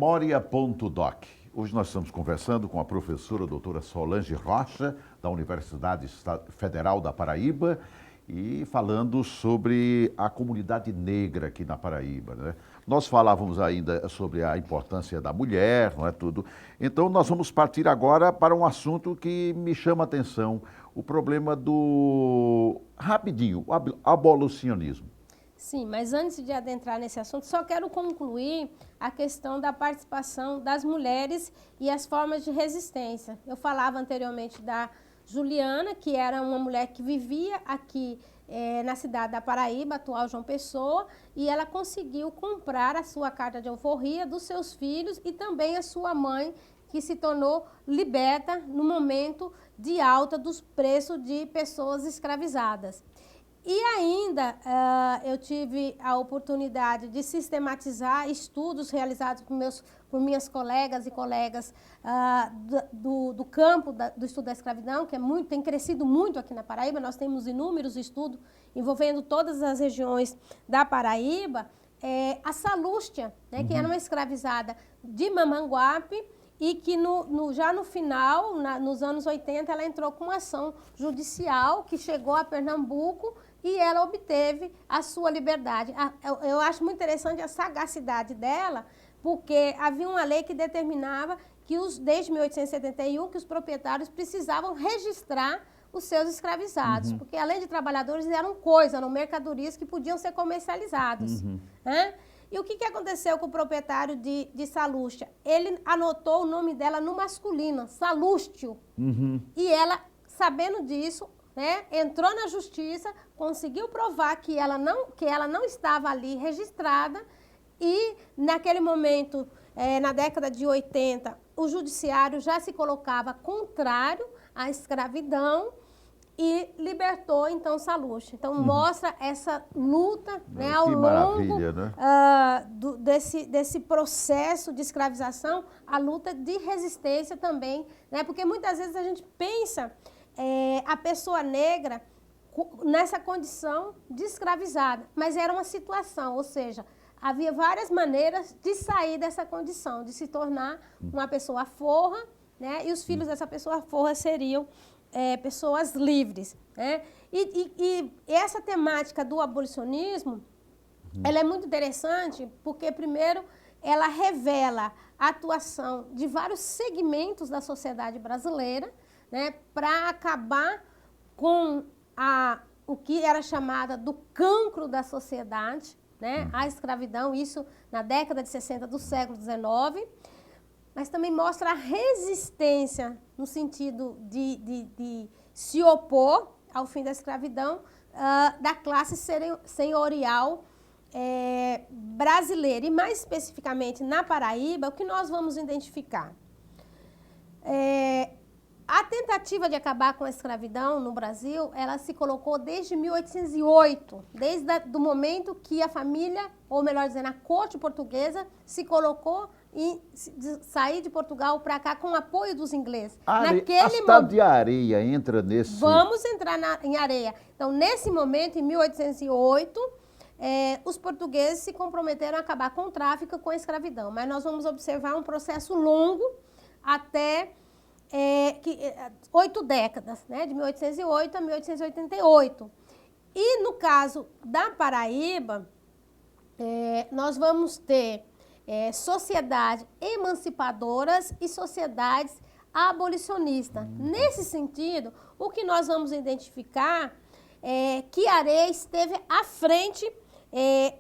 Memória.doc. Hoje nós estamos conversando com a professora doutora Solange Rocha, da Universidade Federal da Paraíba, e falando sobre a comunidade negra aqui na Paraíba, né? Nós falávamos ainda sobre a importância da mulher, não é tudo. Então nós vamos partir agora para um assunto que me chama a atenção, o problema do, rapidinho, o abolicionismo. Sim, mas antes de adentrar nesse assunto, só quero concluir a questão da participação das mulheres e as formas de resistência. Eu falava anteriormente da Juliana, que era uma mulher que vivia aqui na cidade da Paraíba, atual João Pessoa, e ela conseguiu comprar a sua carta de alforria dos seus filhos e também a sua mãe, que se tornou liberta no momento de alta dos preços de pessoas escravizadas. E ainda eu tive a oportunidade de sistematizar estudos realizados por minhas colegas e colegas do campo do estudo da escravidão, que tem crescido muito aqui na Paraíba. Nós temos inúmeros estudos envolvendo todas as regiões da Paraíba. A Salústia, né, que era uma escravizada de Mamanguape, e que já no final, nos anos 80, ela entrou com uma ação judicial que chegou a Pernambuco e ela obteve a sua liberdade. Eu acho muito interessante a sagacidade dela, porque havia uma lei que determinava que, desde 1871, que os proprietários precisavam registrar os seus escravizados, porque além de trabalhadores, eram mercadorias que podiam ser comercializadas. Né? E o que aconteceu com o proprietário de Salústia? Ele anotou o nome dela no masculino, Salústio. E ela, sabendo disso, né, entrou na justiça, conseguiu provar que ela não estava ali registrada e, naquele momento, na década de 80, o judiciário já se colocava contrário à escravidão e libertou, então, Salústia. Então, mostra essa luta, né, ao longo desse processo de escravização, a luta de resistência também, né, porque muitas vezes a gente pensa a pessoa negra nessa condição de escravizada, mas era uma situação, ou seja, havia várias maneiras de sair dessa condição, de se tornar uma pessoa forra, né, e os filhos dessa pessoa forra seriam pessoas livres, né? E essa temática do abolicionismo, ela é muito interessante porque, primeiro, ela revela a atuação de vários segmentos da sociedade brasileira, né, para acabar com o que era chamada do cancro da sociedade, né, a escravidão, isso na década de 60 do século XIX, mas também mostra a resistência no sentido de se opor ao fim da escravidão da classe senhorial brasileira. E mais especificamente na Paraíba, o que nós vamos identificar? A tentativa de acabar com a escravidão no Brasil, ela se colocou desde 1808, desde o momento que a família, ou melhor dizendo, a corte portuguesa, se colocou em sair de Portugal para cá com o apoio dos ingleses. A cidade de Areia entra nesse... Vamos entrar em Areia. Então, nesse momento, em 1808, os portugueses se comprometeram a acabar com o tráfico e com a escravidão. Mas nós vamos observar um processo longo até 8 décadas, né, de 1808 a 1888. E no caso da Paraíba, nós vamos ter sociedades emancipadoras e sociedades abolicionistas. Nesse sentido, o que nós vamos identificar é que Areia esteve à frente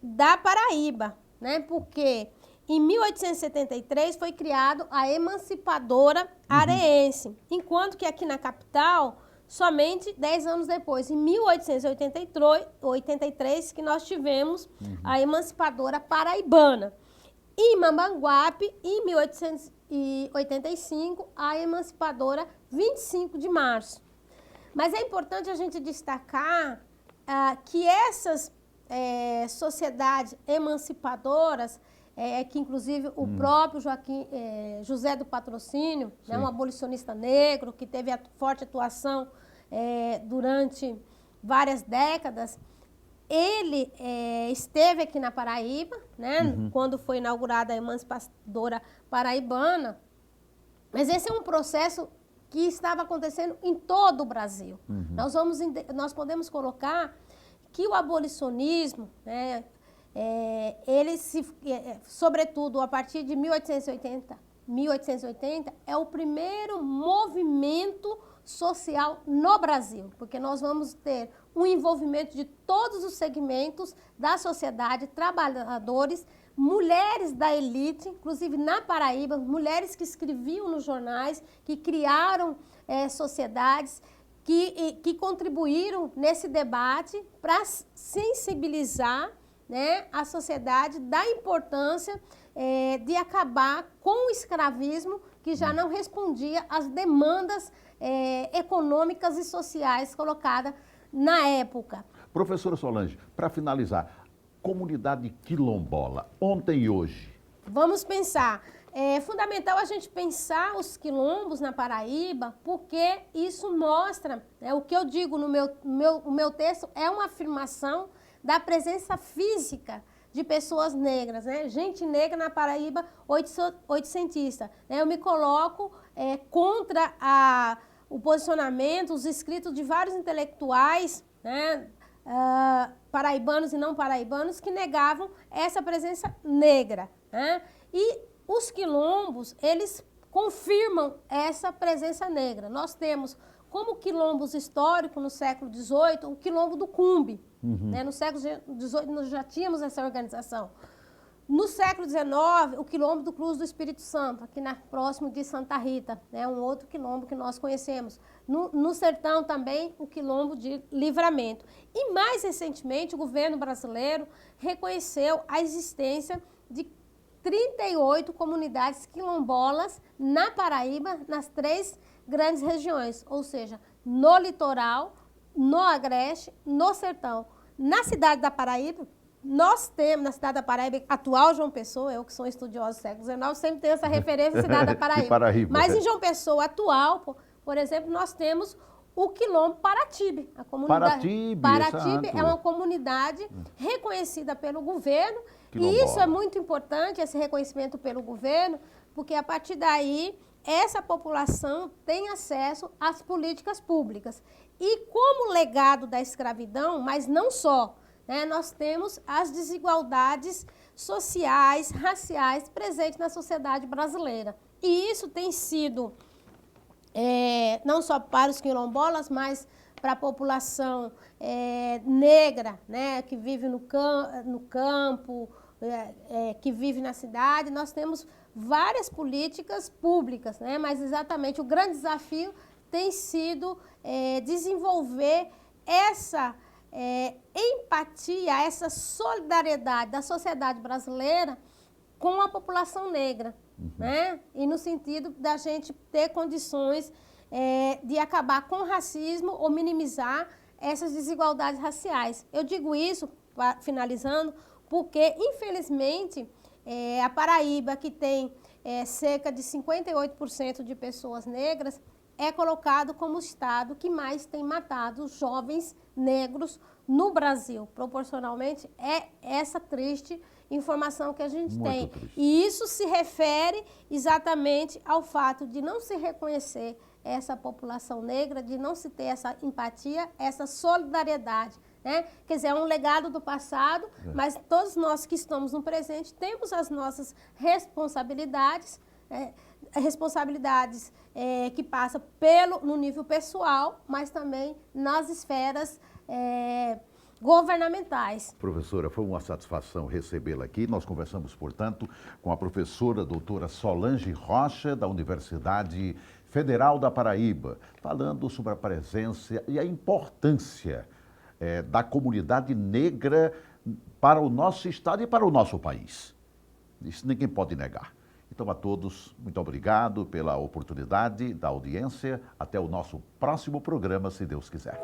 da Paraíba, né, porque em 1873 foi criado a Emancipadora Areense, enquanto que aqui na capital, somente 10 anos depois, em 1883, que nós tivemos a Emancipadora Paraibana. E em Mamanguape, em 1885, a Emancipadora 25 de março. Mas é importante a gente destacar que essas sociedades emancipadoras, que inclusive o próprio José do Patrocínio, né, um abolicionista negro que teve forte atuação durante várias décadas, ele esteve aqui na Paraíba, né, quando foi inaugurada a Emancipadora Paraibana, mas esse é um processo que estava acontecendo em todo o Brasil. Nós podemos colocar que o abolicionismo, né, sobretudo a partir de 1880, é o primeiro movimento social no Brasil, porque nós vamos ter um envolvimento de todos os segmentos da sociedade, trabalhadores, mulheres da elite, inclusive na Paraíba, mulheres que escreviam nos jornais, que criaram sociedades, que contribuíram nesse debate para sensibilizar, né, a sociedade da importância de acabar com o escravismo, que já não respondia às demandas econômicas e sociais colocadas na época. Professora Solange, para finalizar, comunidade quilombola, ontem e hoje. Vamos pensar. É fundamental a gente pensar os quilombos na Paraíba, porque isso mostra, o que eu digo no meu texto é uma afirmação da presença física de pessoas negras, né? Gente negra na Paraíba oitocentista. Eu me coloco contra o posicionamento, os escritos de vários intelectuais, né, paraibanos e não paraibanos, que negavam essa presença negra, né? E os quilombos, eles confirmam essa presença negra. Nós temos como quilombos históricos no século XVIII o quilombo do Cumbe. Né? No século XVIII nós já tínhamos essa organização. No século XIX, o quilombo do Cruz do Espírito Santo, aqui próximo de Santa Rita, né? Um outro quilombo que nós conhecemos. No sertão também, o quilombo de Livramento. E mais recentemente, o governo brasileiro reconheceu a existência de 38 comunidades quilombolas na Paraíba, nas 3 grandes regiões, ou seja, no litoral, no agreste, no sertão. Na cidade da Paraíba, nós temos, na cidade da Paraíba, atual João Pessoa, eu que sou estudiosa do século XIX, sempre tenho essa referência à cidade da Paraíba. Mas em João Pessoa atual, por exemplo, nós temos o quilombo Paratibe. A comunidade Paratibe é uma comunidade reconhecida pelo governo, e isso é muito importante, esse reconhecimento pelo governo, porque a partir daí essa população tem acesso às políticas públicas. E como legado da escravidão, mas não só, né, nós temos as desigualdades sociais, raciais presentes na sociedade brasileira. E isso tem sido, não só para os quilombolas, mas para a população negra, né, que vive no campo, que vive na cidade. Nós temos várias políticas públicas, né, mas exatamente o grande desafio tem sido desenvolver essa empatia, essa solidariedade da sociedade brasileira com a população negra, né? E no sentido da gente ter condições de acabar com o racismo ou minimizar essas desigualdades raciais. Eu digo isso, finalizando, porque, infelizmente, a Paraíba, que tem cerca de 58% de pessoas negras, é colocado como o estado que mais tem matado jovens negros no Brasil. Proporcionalmente, é essa triste informação que a gente tem. E isso se refere exatamente ao fato de não se reconhecer essa população negra, de não se ter essa empatia, essa solidariedade, né? Quer dizer, é um legado do passado, mas todos nós que estamos no presente temos as nossas responsabilidades, que passam no nível pessoal, mas também nas esferas governamentais. Professora, foi uma satisfação recebê-la aqui. Nós conversamos, portanto, com a professora doutora Solange Rocha, da Universidade Federal da Paraíba, falando sobre a presença e a importância da comunidade negra para o nosso estado e para o nosso país. Isso ninguém pode negar. Então, a todos, muito obrigado pela oportunidade da audiência. Até o nosso próximo programa, se Deus quiser.